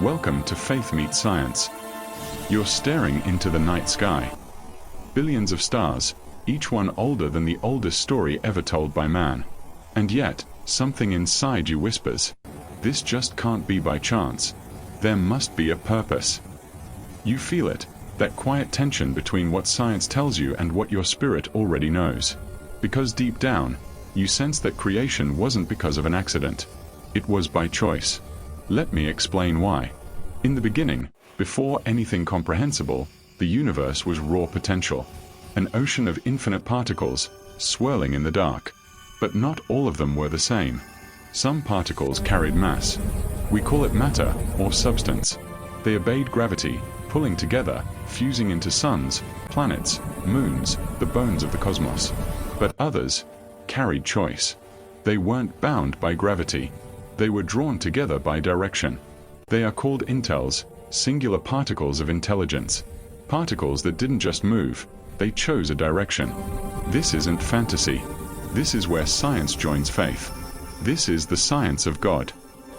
Welcome to Faith Meets Science. You're staring into the night sky. Billions of stars, each one older than the oldest story ever told by man. And yet, something inside you whispers, this just can't be by chance. There must be a purpose. You feel it, that quiet tension between what science tells you and what your spirit already knows. Because deep down, you sense that creation wasn't because of an accident. It was by choice. Let me explain why. In the beginning, before anything comprehensible, the universe was raw potential. An ocean of infinite particles, swirling in the dark. But not all of them were the same. Some particles carried mass. We call it matter, or substance. They obeyed gravity, pulling together, fusing into suns, planets, moons, the bones of the cosmos. But others carried choice. They weren't bound by gravity. They were drawn together by direction. They are called intels, singular particles of intelligence. Particles that didn't just move, they chose a direction. This isn't fantasy. This is where science joins faith. This is the science of God.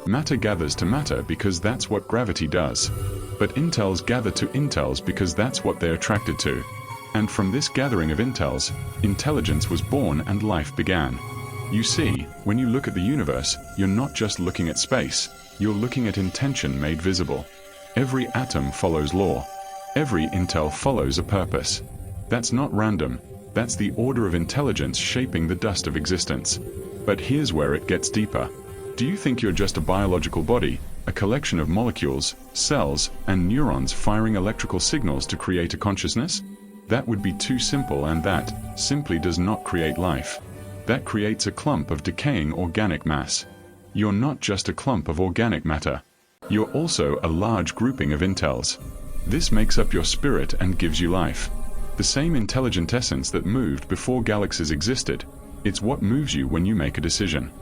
Matter gathers to matter because that's what gravity does. But intels gather to intels because that's what they're attracted to. And from this gathering of intels, intelligence was born and life began. You see, when you look at the universe, you're not just looking at space, you're looking at intention made visible. Every atom follows law. Every intel follows a purpose. That's not random, that's the order of intelligence shaping the dust of existence. But here's where it gets deeper. Do you think you're just a biological body, a collection of molecules, cells, and neurons firing electrical signals to create a consciousness? That would be too simple, and that simply does not create life. That creates a clump of decaying organic mass. You're not just a clump of organic matter. You're also a large grouping of intels. This makes up your spirit and gives you life. The same intelligent essence that moved before galaxies existed. It's what moves you when you make a decision.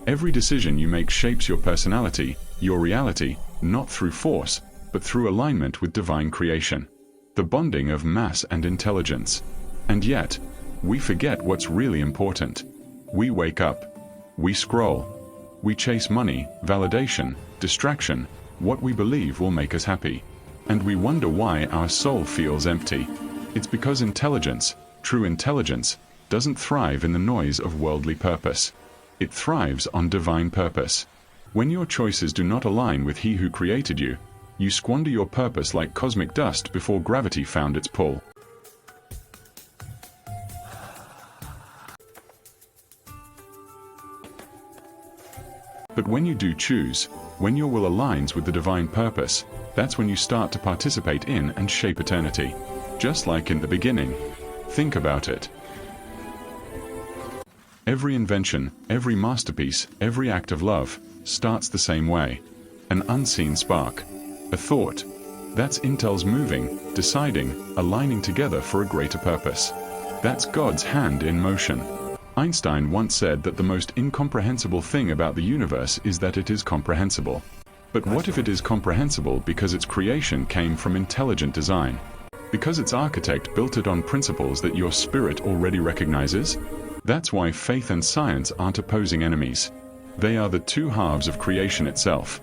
Every decision you make shapes your personality, your reality, not through force, but through alignment with divine creation. The bonding of mass and intelligence. And yet, we forget what's really important. We wake up. We scroll. We chase money, validation, distraction, what we believe will make us happy. And we wonder why our soul feels empty. It's because intelligence, true intelligence, doesn't thrive in the noise of worldly purpose. It thrives on divine purpose. When your choices do not align with He who created you, you squander your purpose like cosmic dust before gravity found its pull. But when you do choose, when your will aligns with the divine purpose, that's when you start to participate in and shape eternity. Just like in the beginning. Think about it. Every invention, every masterpiece, every act of love, starts the same way. An unseen spark. A thought. That's intels moving, deciding, aligning together for a greater purpose. That's God's hand in motion. Einstein once said that the most incomprehensible thing about the universe is that it is comprehensible. But what if it is comprehensible because its creation came from intelligent design? Because its architect built it on principles that your spirit already recognizes? That's why faith and science aren't opposing enemies. They are the two halves of creation itself.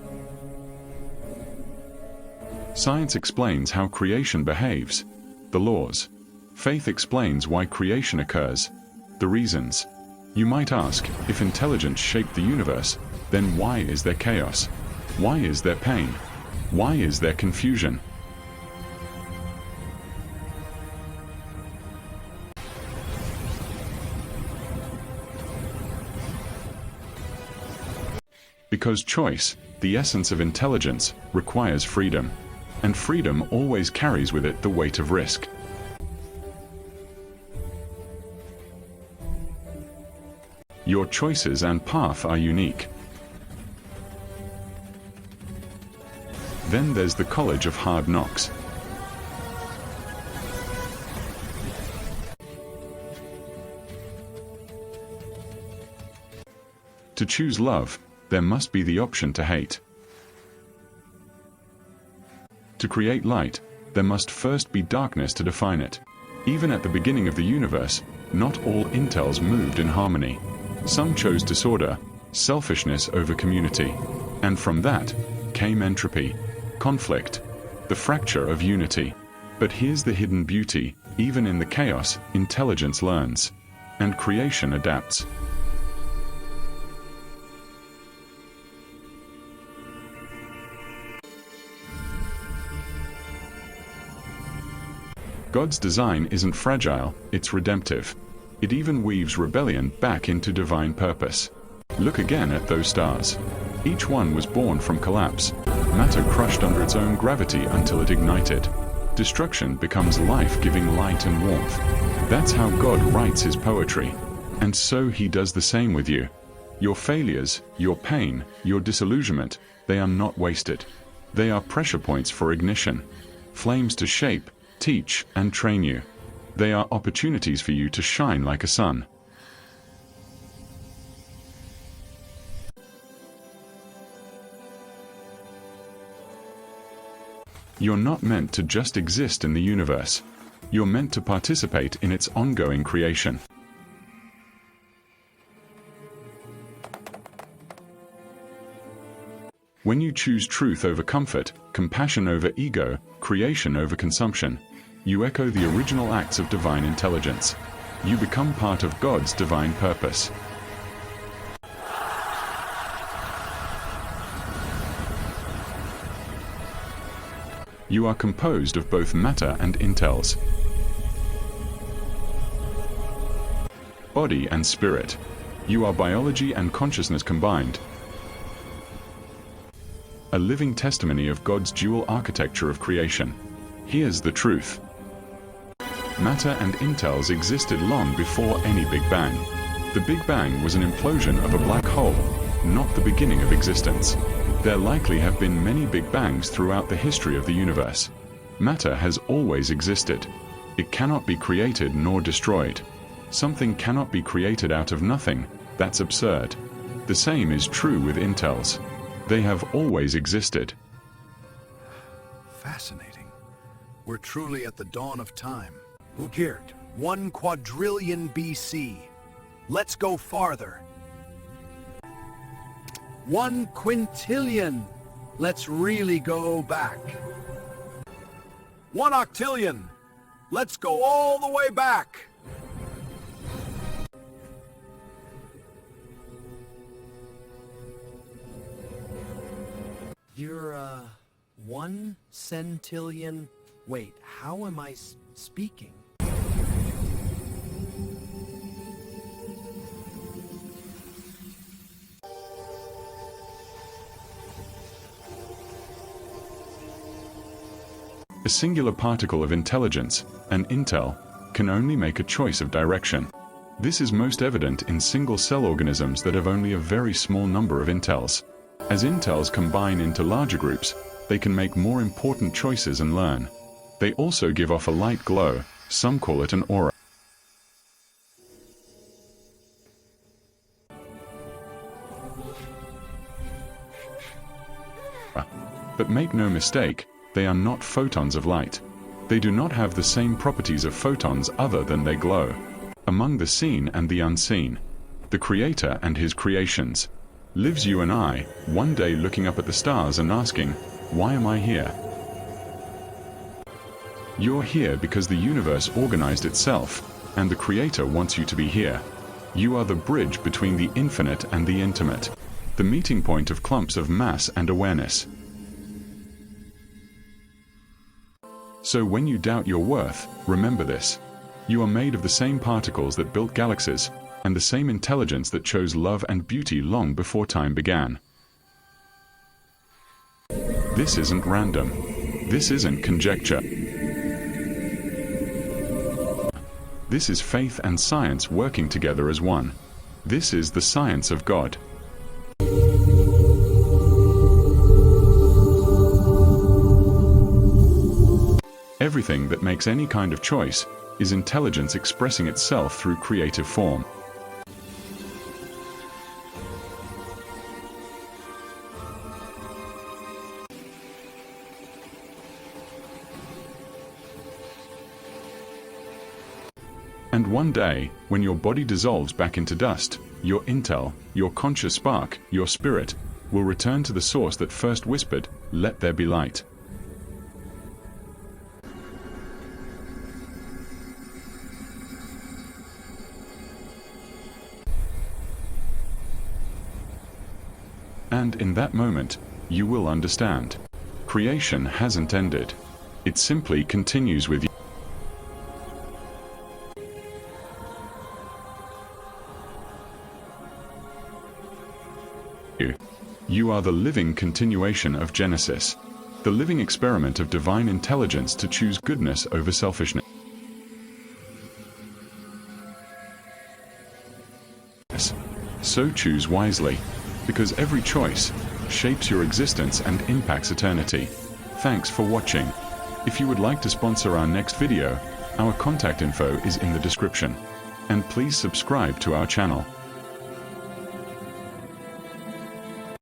Science explains how creation behaves, the laws. Faith explains why creation occurs, the reasons. You might ask, if intelligence shaped the universe, then why is there chaos? Why is there pain? Why is there confusion? Because choice, the essence of intelligence, requires freedom. And freedom always carries with it the weight of risk. Your choices and path are unique. Then there's the College of Hard Knocks. To choose love, there must be the option to hate. To create light, there must first be darkness to define it. Even at the beginning of the universe, not all intels moved in harmony. Some chose disorder, selfishness over community. And from that, became entropy, conflict, the fracture of unity. But here's the hidden beauty: even in the chaos, intelligence learns, and creation adapts. God's design isn't fragile, it's redemptive. It even weaves rebellion back into divine purpose. Look again at those stars. Each one was born from collapse. Matter crushed under its own gravity until it ignited. Destruction becomes life, giving light and warmth. That's how God writes his poetry. And so he does the same with you. Your failures, your pain, your disillusionment, they are not wasted. They are pressure points for ignition. Flames to shape, teach, and train you. They are opportunities for you to shine like a sun. You're not meant to just exist in the universe. You're meant to participate in its ongoing creation. When you choose truth over comfort, compassion over ego, creation over consumption, you echo the original acts of divine intelligence. You become part of God's divine purpose. You are composed of both matter and intels, body and spirit. You are biology and consciousness combined, a living testimony of God's dual architecture of creation. Here's the truth. Matter and intels existed long before any Big Bang. The Big Bang was an implosion of a black hole, not the beginning of existence. There likely have been many Big Bangs throughout the history of the universe. Matter has always existed. It cannot be created nor destroyed. Something cannot be created out of nothing. That's absurd. The same is true with intels. They have always existed. Fascinating. We're truly at the dawn of time. Ukirt, 1 quadrillion BC. Let's go farther. 1 quintillion. Let's really go back. 1 octillion. Let's go all the way back. You're, 1 centillion... Wait, how am I speaking? A singular particle of intelligence, an intel, can only make a choice of direction. This is most evident in single-cell organisms that have only a very small number of intels. As intels combine into larger groups, they can make more important choices and learn. They also give off a light glow, some call it an aura. But make no mistake, they are not photons of light. They do not have the same properties of photons other than they glow. Among the seen and the unseen, the Creator and his creations, lives you and I, one day looking up at the stars and asking, why am I here? You're here because the universe organized itself, and the Creator wants you to be here. You are the bridge between the infinite and the intimate, the meeting point of clumps of mass and awareness. So when you doubt your worth, remember this. You are made of the same particles that built galaxies, and the same intelligence that chose love and beauty long before time began. This isn't random. This isn't conjecture. This is faith and science working together as one. This is the science of God. Everything that makes any kind of choice is intelligence expressing itself through creative form. And one day, when your body dissolves back into dust, your intel, your conscious spark, your spirit, will return to the source that first whispered, Let there be light. And in that moment, you will understand. Creation hasn't ended. It simply continues with you. You are the living continuation of Genesis, the living experiment of divine intelligence to choose goodness over selfishness. So choose wisely, because every choice shapes your existence and impacts eternity. Thanks for watching. If you would like to sponsor our next video, our contact info is in the description. And please subscribe to our channel.